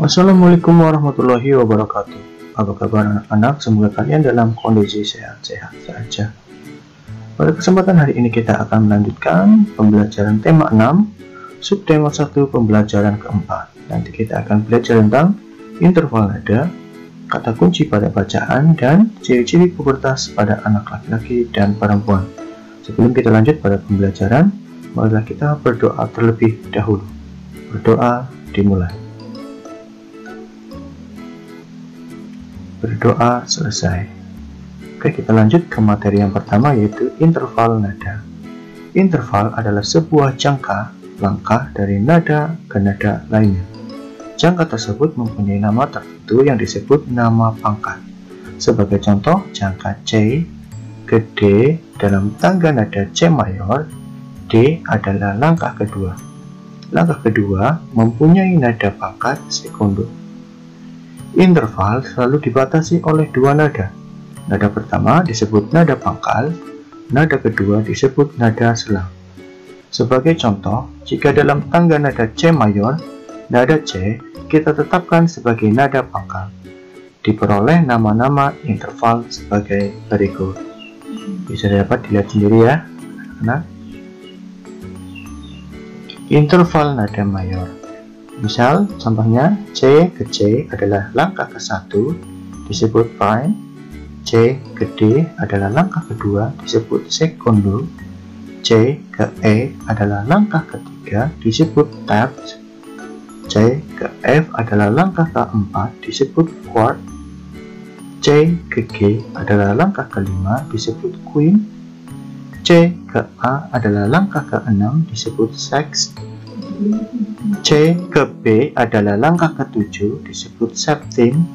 Assalamualaikum warahmatullahi wabarakatuh. Apa kabar anak-anak? Semoga kalian dalam kondisi sehat-sehat saja. Pada kesempatan hari ini kita akan melanjutkan pembelajaran tema 6, subtema 1, pembelajaran keempat. Nanti kita akan belajar tentang interval nada, kata kunci pada bacaan, dan ciri-ciri pubertas pada anak laki-laki dan perempuan. Sebelum kita lanjut pada pembelajaran, marilah kita berdoa terlebih dahulu. Berdoa dimulai. Berdoa selesai. Oke, kita lanjut ke materi yang pertama, yaitu interval nada. Interval adalah sebuah jangka langkah dari nada ke nada lainnya. Jangka tersebut mempunyai nama tertentu yang disebut nama pangkat. Sebagai contoh, jangka C ke D dalam tangga nada C mayor, D adalah langkah kedua. Langkah kedua mempunyai nada pangkat sekundo. Interval selalu dibatasi oleh dua nada. Nada pertama disebut nada pangkal, nada kedua disebut nada selang. Sebagai contoh, jika dalam tangga nada C mayor, nada C kita tetapkan sebagai nada pangkal. Diperoleh nama-nama interval sebagai berikut. Bisa dapat dilihat sendiri ya, anak. Interval nada mayor. Misal, contohnya C ke C adalah langkah ke-1, disebut prime. C ke D adalah langkah kedua, disebut secondo. C ke E adalah langkah ketiga, disebut terz. C ke F adalah langkah keempat, disebut quart. C ke G adalah langkah kelima, disebut quint. C ke A adalah langkah ke-6, disebut sext. C ke B adalah langkah ke-7, disebut septim.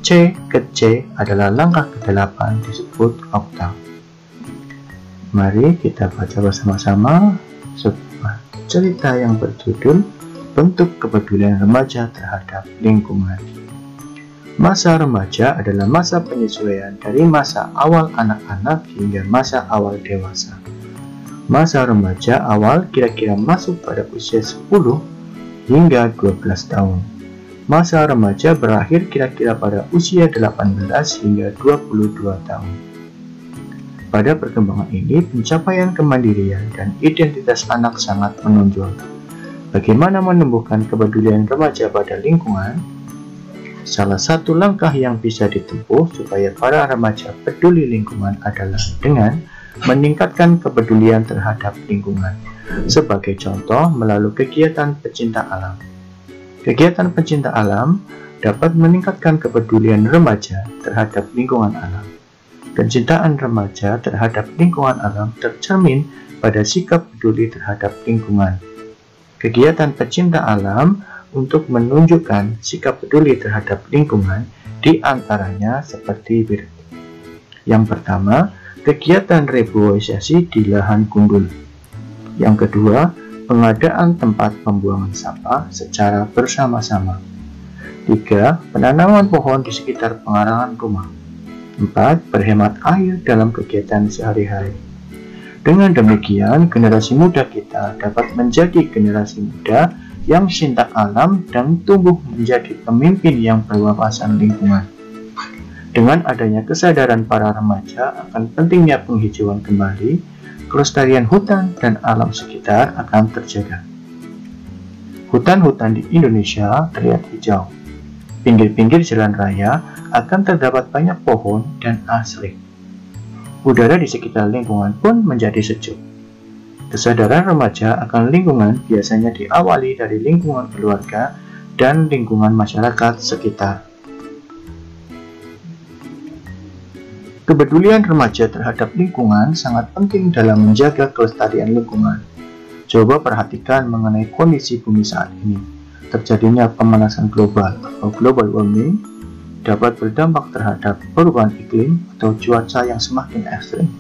C ke C adalah langkah ke-8, disebut oktav. Mari kita baca bersama-sama sebuah cerita yang berjudul Bentuk Kepedulian Remaja Terhadap Lingkungan. Masa remaja adalah masa penyesuaian dari masa awal anak-anak hingga masa awal dewasa. Masa remaja awal kira-kira masuk pada usia 10 hingga 12 tahun. Masa remaja berakhir kira-kira pada usia 18 hingga 22 tahun. Pada perkembangan ini, pencapaian kemandirian dan identitas anak sangat menonjol. Bagaimana menumbuhkan kepedulian remaja pada lingkungan? Salah satu langkah yang bisa ditempuh supaya para remaja peduli lingkungan adalah dengan meningkatkan kepedulian terhadap lingkungan. Sebagai contoh, melalui kegiatan pecinta alam. Kegiatan pecinta alam dapat meningkatkan kepedulian remaja terhadap lingkungan alam. Kecintaan remaja terhadap lingkungan alam tercermin pada sikap peduli terhadap lingkungan. Kegiatan pecinta alam untuk menunjukkan sikap peduli terhadap lingkungan diantaranya seperti berikut. Yang pertama, kegiatan reboisasi di lahan gundul. Yang kedua, pengadaan tempat pembuangan sampah secara bersama-sama. 3. Penanaman pohon di sekitar pengarangan rumah. 4. Berhemat air dalam kegiatan sehari-hari. Dengan demikian, generasi muda kita dapat menjadi generasi muda yang cinta alam dan tumbuh menjadi pemimpin yang berwawasan lingkungan. Dengan adanya kesadaran para remaja akan pentingnya penghijauan kembali, kelestarian hutan dan alam sekitar akan terjaga. Hutan-hutan di Indonesia terlihat hijau. Pinggir-pinggir jalan raya akan terdapat banyak pohon dan asri. Udara di sekitar lingkungan pun menjadi sejuk. Kesadaran remaja akan lingkungan biasanya diawali dari lingkungan keluarga dan lingkungan masyarakat sekitar. Kepedulian remaja terhadap lingkungan sangat penting dalam menjaga kelestarian lingkungan. Coba perhatikan mengenai kondisi bumi saat ini. Terjadinya pemanasan global atau global warming dapat berdampak terhadap perubahan iklim atau cuaca yang semakin ekstrim.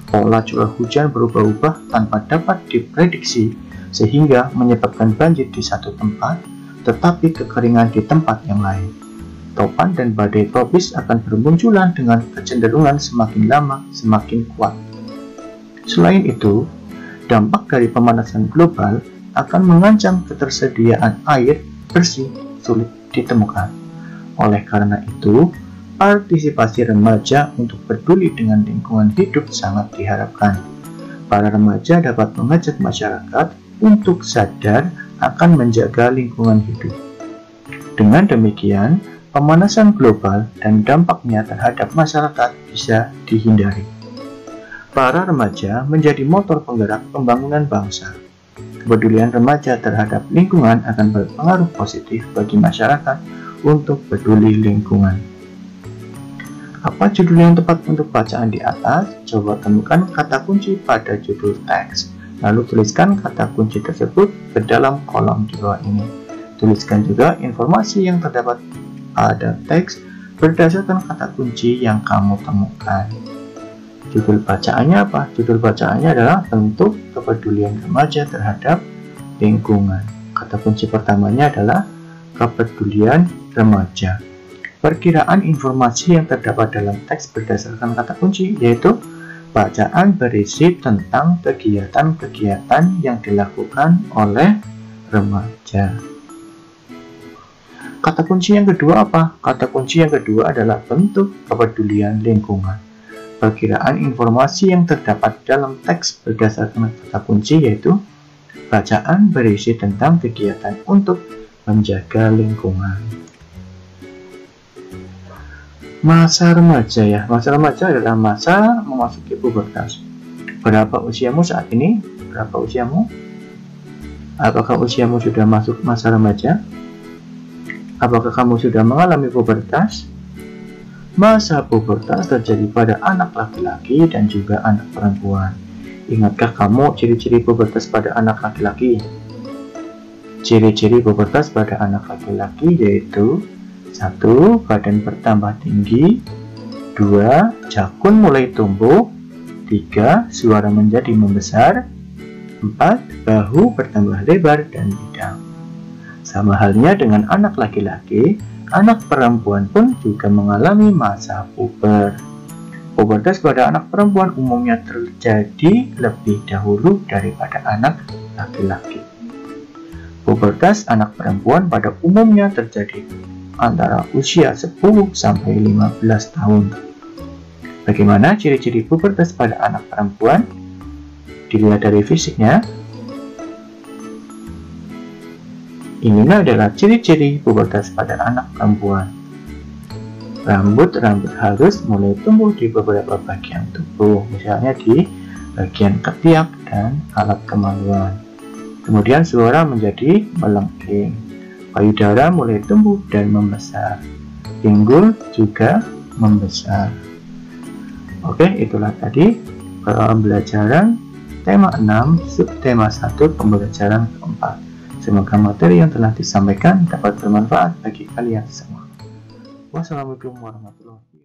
Pola curah hujan berubah-ubah tanpa dapat diprediksi sehingga menyebabkan banjir di satu tempat, tetapi kekeringan di tempat yang lain. Topan dan badai tropis akan bermunculan dengan kecenderungan semakin lama semakin kuat. Selain itu, dampak dari pemanasan global akan mengancam ketersediaan air bersih sulit ditemukan. Oleh karena itu, partisipasi remaja untuk peduli dengan lingkungan hidup sangat diharapkan. Para remaja dapat mengajak masyarakat untuk sadar akan menjaga lingkungan hidup. Dengan demikian, pemanasan global dan dampaknya terhadap masyarakat bisa dihindari. Para remaja menjadi motor penggerak pembangunan bangsa. Kepedulian remaja terhadap lingkungan akan berpengaruh positif bagi masyarakat untuk peduli lingkungan. Apa judul yang tepat untuk bacaan di atas? Coba temukan kata kunci pada judul teks, lalu tuliskan kata kunci tersebut ke dalam kolom di bawah ini. Tuliskan juga informasi yang terdapat pada teks berdasarkan kata kunci yang kamu temukan. Judul bacaannya apa? Judul bacaannya adalah bentuk kepedulian remaja terhadap lingkungan. Kata kunci pertamanya adalah kepedulian remaja. Perkiraan informasi yang terdapat dalam teks berdasarkan kata kunci yaitu bacaan berisi tentang kegiatan-kegiatan yang dilakukan oleh remaja. Kata kunci yang kedua apa? Kata kunci yang kedua adalah bentuk kepedulian lingkungan. Perkiraan informasi yang terdapat dalam teks berdasarkan kata kunci yaitu bacaan berisi tentang kegiatan untuk menjaga lingkungan. Masa remaja ya, masa remaja adalah masa memasuki pubertas. Berapa usiamu saat ini? Berapa usiamu? Apakah usiamu sudah masuk masa remaja? Apakah kamu sudah mengalami pubertas? Masa pubertas terjadi pada anak laki-laki dan juga anak perempuan. Ingatkah kamu ciri-ciri pubertas pada anak laki-laki? Ciri-ciri pubertas pada anak laki-laki yaitu 1. Badan bertambah tinggi, 2. Jakun mulai tumbuh, 3. Suara menjadi membesar, 4. Bahu bertambah lebar dan bidang. Sama halnya dengan anak laki-laki, anak perempuan pun juga mengalami masa puber. Pubertas pada anak perempuan umumnya terjadi lebih dahulu daripada anak laki-laki. Pubertas anak perempuan pada umumnya terjadi antara usia 10 sampai 15 tahun. Bagaimana ciri-ciri pubertas pada anak perempuan? Dilihat dari fisiknya. Inilah adalah ciri-ciri pubertas pada anak perempuan. Rambut halus mulai tumbuh di beberapa bagian tubuh, misalnya di bagian ketiak dan alat kemaluan. Kemudian suara menjadi melengking. Payudara mulai tumbuh dan membesar. Pinggul juga membesar. Oke, itulah tadi pembelajaran tema 6, subtema 1, pembelajaran keempat. Semoga materi yang telah disampaikan dapat bermanfaat bagi kalian semua. Wassalamualaikum warahmatullahi wabarakatuh.